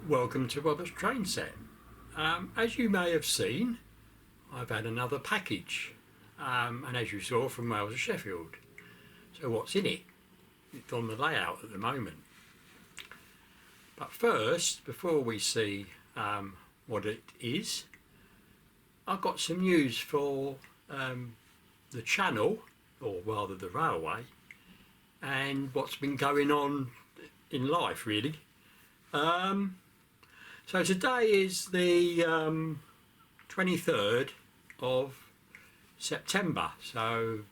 Welcome to Robert's Train Set. As you may have seen, I've had another package, and as you saw, from Rails of Sheffield. So what's in it? It's on the layout at the moment. But first, before we see what it is, I've got some news for the channel, or rather the railway, and what's been going on in life really. So today is the 23rd of September, so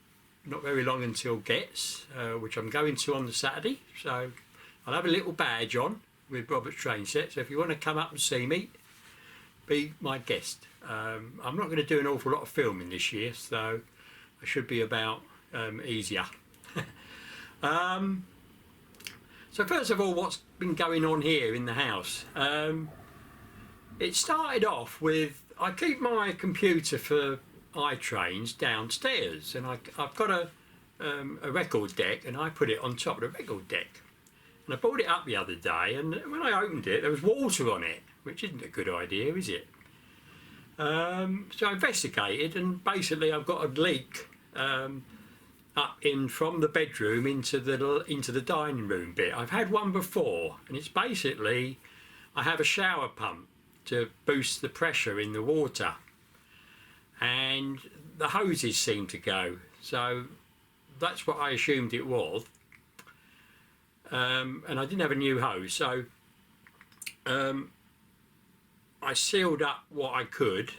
not very long until Gets, which I'm going to on the Saturday. So I'll have a little badge on with Robert's Train Set, so if you want to come up and see me, be my guest. I'm not going to do an awful lot of filming this year, so I should be about easier. So first of all, what's been going on here in the house? It started off with, I keep my computer for iTrains downstairs, and I've got a record deck, and I put it on top of the record deck. And I brought it up the other day, and when I opened it, there was water on it, which isn't a good idea, is it? So I investigated, and basically I've got a leak up in from the bedroom into the dining room bit. I've had one before, and it's basically, I have a shower pump to boost the pressure in the water, and the hoses seem to go, so that's what I assumed it was. And I didn't have a new hose, so I sealed up what I could,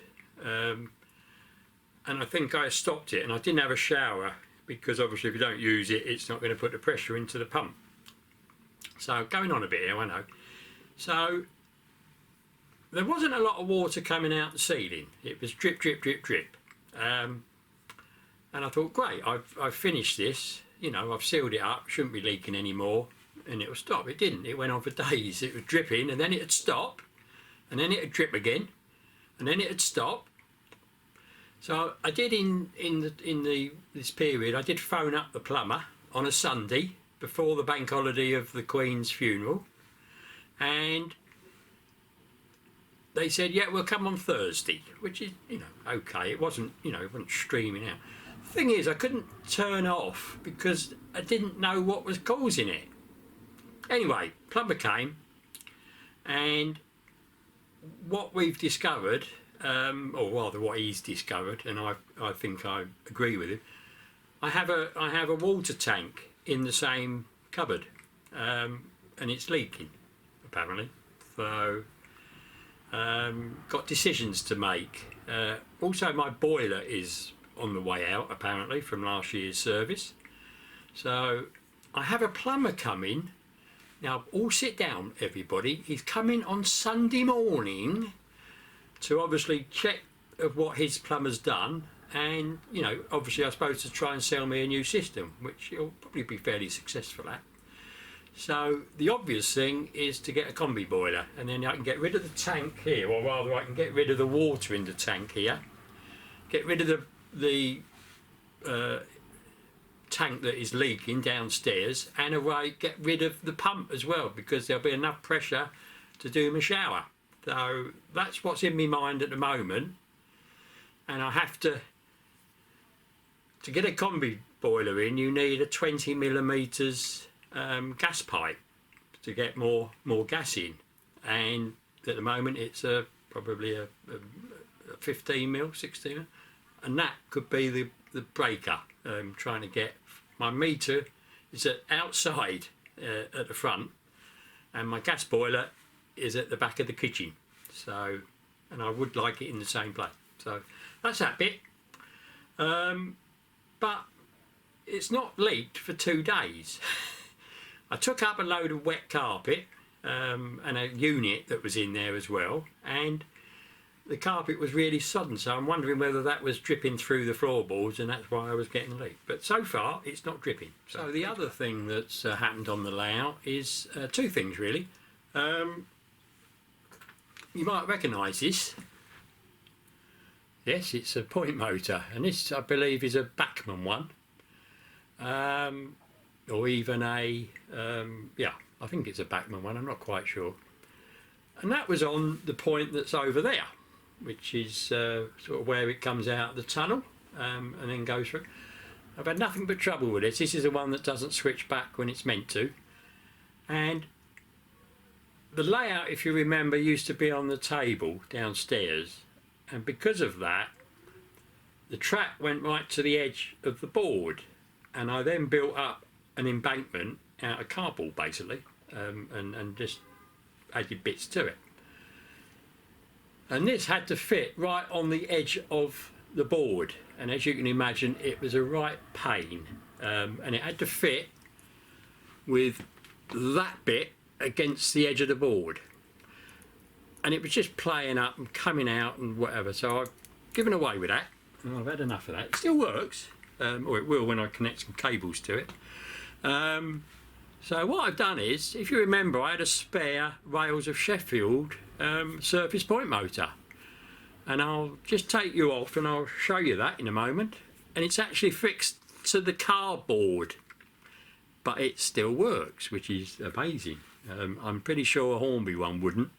and I think I stopped it, and I didn't have a shower because obviously if you don't use it, it's not going to put the pressure into the pump. So going on a bit here, I know. So there wasn't a lot of water coming out the ceiling. It was drip, drip, drip, drip. And I thought, great, I've finished this. You know, I've sealed it up, shouldn't be leaking anymore, and it'll stop. It didn't. It went on for days. It was dripping, and then it'd stop, and then it'd drip again, and then it'd stop. So I did this period, I did phone up the plumber on a Sunday before the bank holiday of the Queen's funeral, and they said, yeah, we'll come on Thursday, which is, you know, okay. It wasn't, you know, it wasn't streaming out. The thing is, I couldn't turn off because I didn't know what was causing it. Anyway, plumber came, and what we've discovered, or rather what he's discovered, and I think I agree with him, I have a water tank in the same cupboard, and it's leaking apparently. So got decisions to make. Also my boiler is on the way out apparently from last year's service. So I have a plumber coming. Now all sit down everybody. He's coming on Sunday morning to obviously check of what his plumber's done, and you know, obviously I suppose to try and sell me a new system, which he'll probably be fairly successful at. So the obvious thing is to get a combi boiler, and then I can get rid of the tank here, or rather I can get rid of the water in the tank here, get rid of the tank that is leaking downstairs, and get rid of the pump as well, because there'll be enough pressure to do my shower. So that's what's in my mind at the moment, and I have to get a combi boiler in, you need a 20mm gas pipe to get more gas in, and at the moment it's probably a 15mm, 16mm, and that could be the breaker. Trying to get my meter is outside at the front, and my gas boiler is at the back of the kitchen. So, and I would like it in the same place. So that's that bit. But it's not leaked for 2 days. I took up a load of wet carpet and a unit that was in there as well, and the carpet was really sodden, so I'm wondering whether that was dripping through the floorboards, and that's why I was getting leaked. But so far it's not dripping. So the other thing that's happened on the layout is two things really. You might recognise this. Yes, it's a point motor, and this I believe is a Bachmann one, or even a yeah, I think it's a Bachmann one, I'm not quite sure. and that was on the point that's over there, which is sort of where it comes out of the tunnel and then goes through. I've had nothing but trouble with this. This is the one that doesn't switch back when it's meant to, and the layout, if you remember, used to be on the table downstairs, and because of that the track went right to the edge of the board, and I then built up an embankment out of cardboard basically, and just added bits to it, and this had to fit right on the edge of the board, and as you can imagine it was a right pain, and it had to fit with that bit against the edge of the board, and it was just playing up and coming out and whatever, so I've given away with that. I've had enough of that. It still works, or it will when I connect some cables to it. So what I've done is, if you remember, I had a spare Rails of Sheffield surface point motor, and I'll just take you off and I'll show you that in a moment, and it's actually fixed to the cardboard, but it still works, which is amazing. I'm pretty sure a Hornby one wouldn't.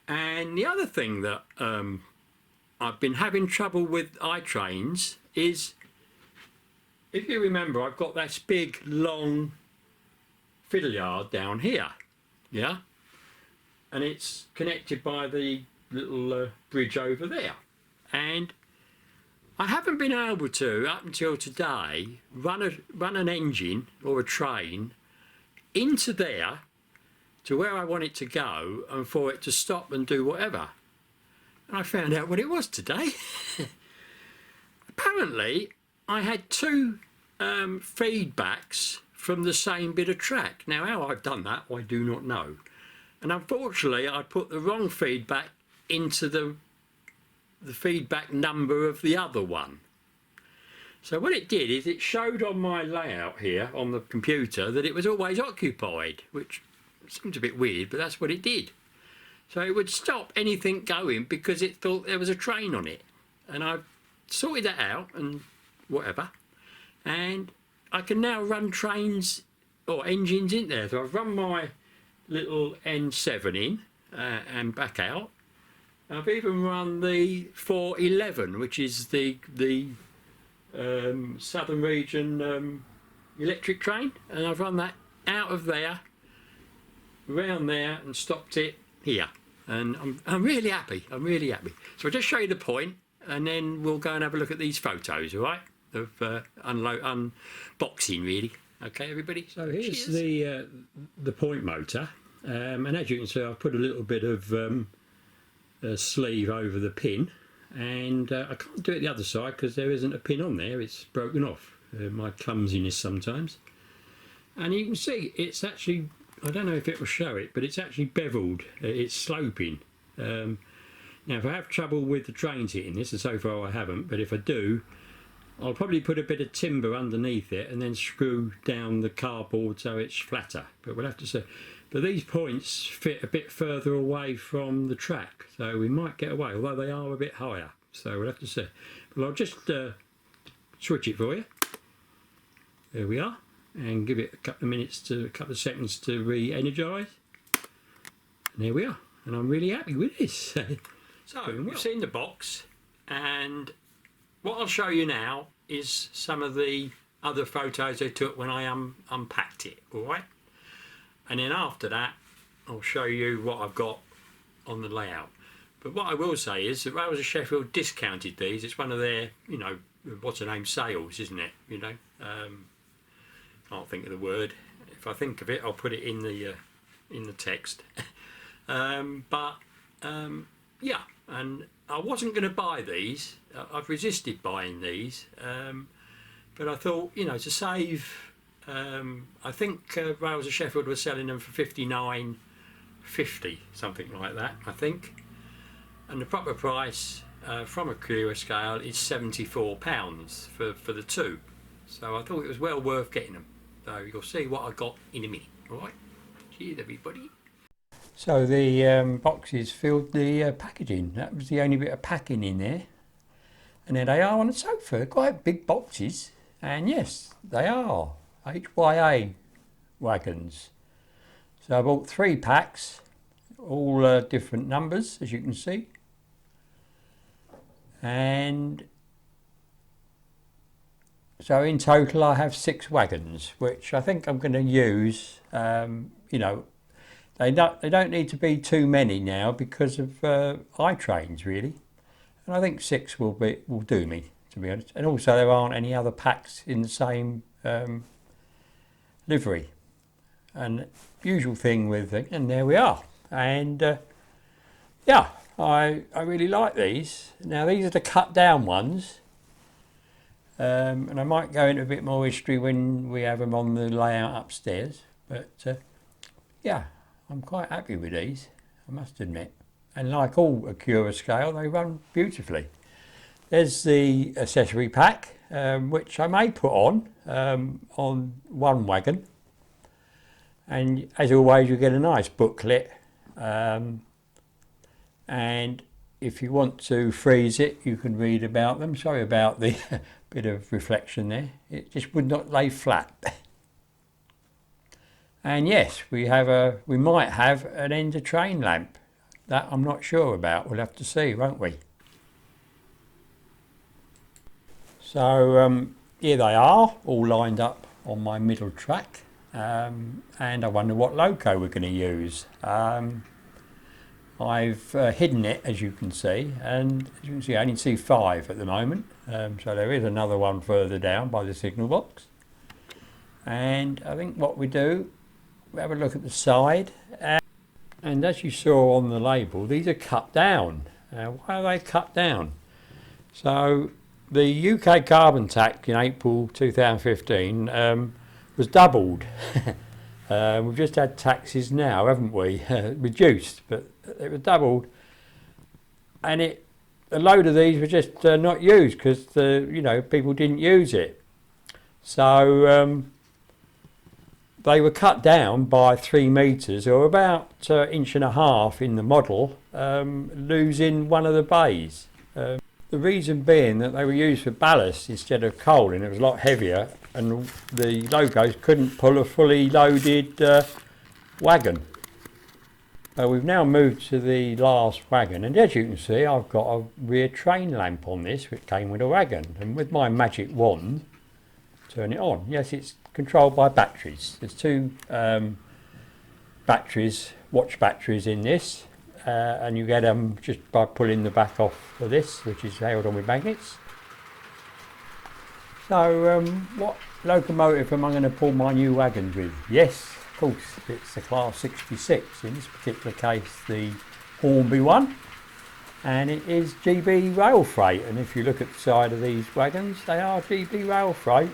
And the other thing that I've been having trouble with iTrains is, if you remember, I've got this big long fiddle yard down here, yeah, and it's connected by the little bridge over there, and I haven't been able to, up until today, run an engine or a train into there to where I want it to go and for it to stop and do whatever. And I found out what it was today. Apparently I had two feedbacks from the same bit of track. Now how I've done that I do not know, and unfortunately I put the wrong feedback into the feedback number of the other one. So what it did is it showed on my layout here on the computer that it was always occupied, which seems a bit weird, but that's what it did. So it would stop anything going because it thought there was a train on it, and I've sorted that out and whatever, and I can now run trains or engines in there. So I've run my little N7 in and back out. I've even run the 411, which is the Southern Region electric train, and I've run that out of there, around there, and stopped it here. And I'm really happy. I'm really happy. So I'll just show you the point, and then we'll go and have a look at these photos, all right? Of unboxing, really. Okay, everybody. So here's the point motor, and as you can see, I've put a little bit of sleeve over the pin, and I can't do it the other side because there isn't a pin on there. It's broken off. My clumsiness sometimes. And you can see it's actually, I don't know if it will show it, but it's actually beveled. It's sloping. Now if I have trouble with the trains hitting this, and so far I haven't, but if I do, I'll probably put a bit of timber underneath it and then screw down the cardboard so it's flatter, but we'll have to see. But these points fit a bit further away from the track, so we might get away, although they are a bit higher, so we'll have to see. But I'll just switch it for you. There we are, and give it a couple of minutes a couple of seconds to re-energise. And there we are, and I'm really happy with this. So we've seen the box, and what I'll show you now is some of the other photos I took when I unpacked it, all right? And then after that, I'll show you what I've got on the layout. But what I will say is that Rails of Sheffield discounted these. It's one of their, you know, what's the name, sales, isn't it? You know, can't think of the word. If I think of it, I'll put it in the text. Yeah, and I wasn't going to buy these. I've resisted buying these, but I thought, you know, to save. I think Rails of Sheffield were selling them for £59.50, something like that, I think. And the proper price from Accurascale is £74 for the two. So I thought it was well worth getting them. So you'll see what I got in a minute. All right. Cheers, everybody. So the boxes filled the packaging. That was the only bit of packing in there. And there they are on the sofa. Quite big boxes. And yes, they are HYA wagons. So I bought 3 packs, all different numbers, as you can see. And so in total I have 6 wagons, which I think I'm going to use. You know, they don't need to be too many now because of iTrains really, and I think 6 will do me, to be honest. And also there aren't any other packs in the same livery, and usual thing with it. And there we are. And yeah, I really like these. Now these are the cut down ones. And I might go into a bit more history when we have them on the layout upstairs, but yeah, I'm quite happy with these, I must admit. And like all Accurascale, they run beautifully. There's the accessory pack, which I may put on one wagon, and as always you get a nice booklet, and if you want to freeze it you can read about them. Sorry about the bit of reflection there, it just would not lay flat. And yes, we might have an end of train lamp. That I'm not sure about, we'll have to see, won't we? So here they are, all lined up on my middle track, and I wonder what loco we're going to use. I've hidden it, as you can see, and as you can see I only see 5 at the moment, so there is another one further down by the signal box. And I think what we do, we have a look at the side, and as you saw on the label, these are cut down. Why are they cut down? So the UK carbon tax in April 2015 was doubled. We've just had taxes now, haven't we? Reduced, but it was doubled, and a load of these were just not used because you know, people didn't use it. So they were cut down by 3 meters, or about 1.5 inches in the model, losing one of the bays. The reason being that they were used for ballast instead of coal, and it was a lot heavier, and the locos couldn't pull a fully loaded wagon. We've now moved to the last wagon, and as you can see I've got a rear train lamp on this which came with a wagon, and with my magic wand turn it on. Yes, it's controlled by batteries. There's 2 batteries, watch batteries in this, and you get them just by pulling the back off of this, which is held on with magnets. So what locomotive am I going to pull my new wagons with? Yes, of course, it's the Class 66, in this particular case the Hornby one, and it is GB rail freight. And if you look at the side of these wagons, they are GB rail freight.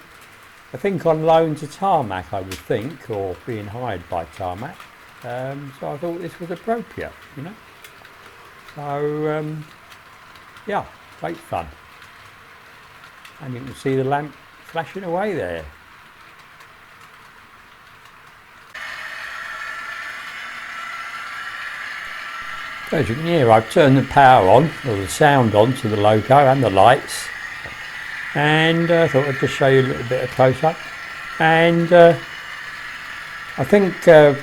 I think on loan to Tarmac, I would think, or being hired by Tarmac. So I thought this was appropriate, you know. So yeah, great fun. And you can see the lamp flashing away there. As you can hear, I've turned the power on, or the sound on, to the loco and the lights. And I thought I'd just show you a little bit of close-up. And I think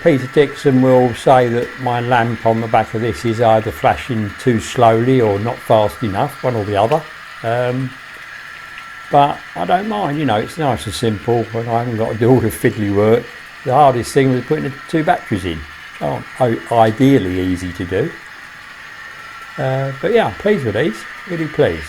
Peter Dixon will say that my lamp on the back of this is either flashing too slowly or not fast enough, one or the other. But I don't mind, you know, it's nice and simple when I haven't got to do all the fiddly work. The hardest thing was putting the 2 batteries in. Oh, ideally easy to do. But yeah, pleased with these, really pleased.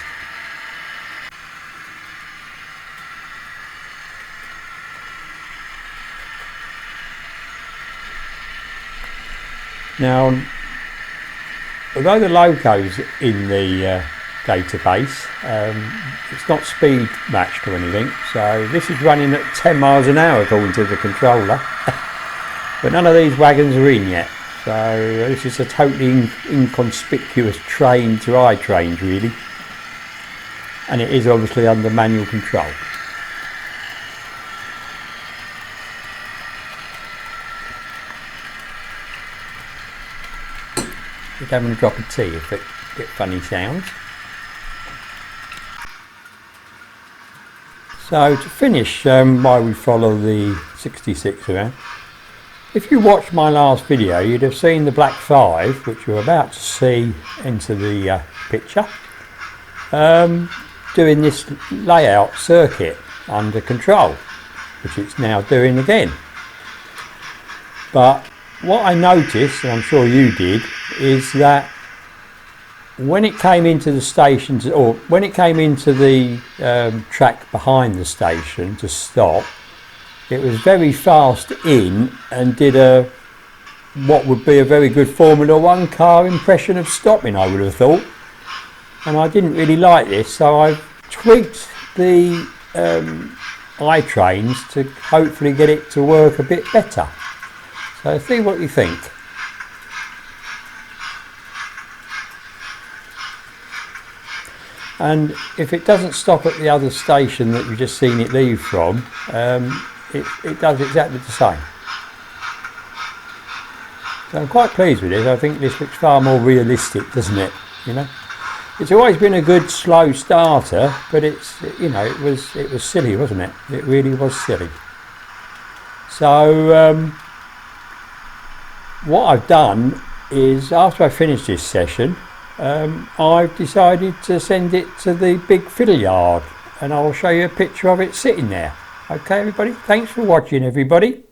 Now, although the loco's in the database, it's not speed matched or anything, so this is running at 10 miles an hour according to the controller. But none of these wagons are in yet, so this is a totally inconspicuous train to iTrains really, and it is obviously under manual control. Just having a drop of tea if it gets funny sounds. So to finish, while we follow the 66 around, If you watched my last video, you'd have seen the Black 5, which you're about to see into the picture, doing this layout circuit under control, which it's now doing again. But what I noticed, and I'm sure you did, is that when it came into the stations, or when it came into the track behind the station to stop, it was very fast in and did what would be a very good Formula 1 car impression of stopping, I would have thought. And I didn't really like this, so I've tweaked the iTrains to hopefully get it to work a bit better. So see what you think. And if it doesn't stop at the other station that you've just seen it leave from, it does exactly the same. So I'm quite pleased with this. I think this looks far more realistic, doesn't it? You know, it's always been a good slow starter, but it's, you know, it was silly, wasn't it? It really was silly. So what I've done is, after I finish this session, I've decided to send it to the big fiddle yard, and I'll show you a picture of it sitting there. Okay everybody, thanks for watching everybody.